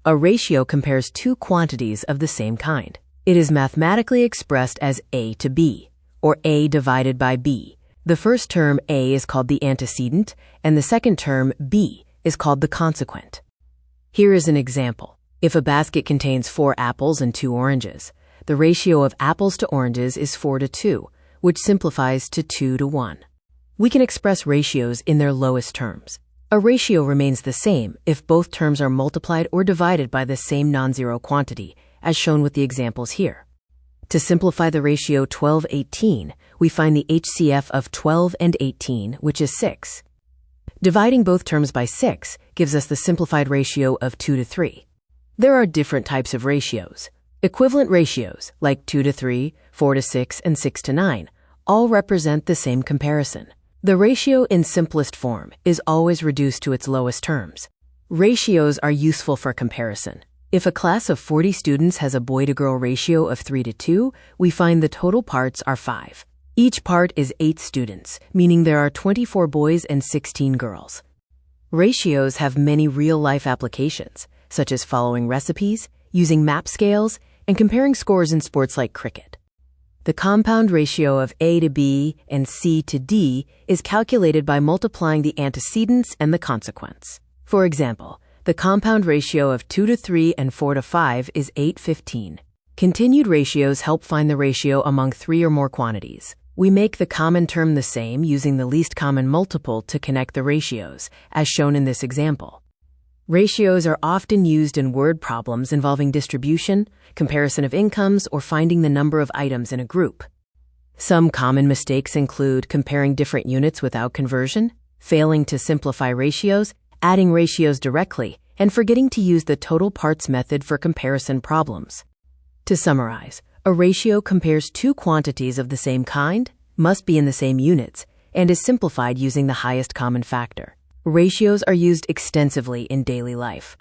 A ratio compares two quantities of the same kind. It is mathematically expressed as A to B, or A divided by B. The first term A is called the antecedent, and the second term B is called the consequent. Here is an example. If a basket contains 4 apples and 2 oranges, the ratio of apples to oranges is 4 to 2, which simplifies to 2 to 1. We can express ratios in their lowest terms. A ratio remains the same if both terms are multiplied or divided by the same non-zero quantity, as shown with the examples here. To simplify the ratio 12:18, we find the HCF of 12 and 18, which is 6. Dividing both terms by 6 gives us the simplified ratio of 2 to 3. There are different types of ratios. Equivalent ratios, like 2 to 3, 4 to 6, and 6 to 9, all represent the same comparison. The ratio in simplest form is always reduced to its lowest terms. Ratios are useful for comparison. If a class of 40 students has a boy-to-girl ratio of 3 to 2, we find the total parts are 5. Each part is 8 students, meaning there are 24 boys and 16 girls. Ratios have many real-life applications, such as following recipes, using map scales, and comparing scores in sports like cricket. The compound ratio of A to B and C to D is calculated by multiplying the antecedents and the consequents. For example, the compound ratio of 2 to 3 and 4 to 5 is 8:15. Continued ratios help find the ratio among 3 or more quantities. We make the common term the same using the least common multiple to connect the ratios, as shown in this example. Ratios are often used in word problems involving distribution, comparison of incomes, or finding the number of items in a group. Some common mistakes include comparing different units without conversion, failing to simplify ratios, adding ratios directly, and forgetting to use the total parts method for comparison problems. To summarize, a ratio compares two quantities of the same kind, must be in the same units, and is simplified using the highest common factor. Ratios are used extensively in daily life.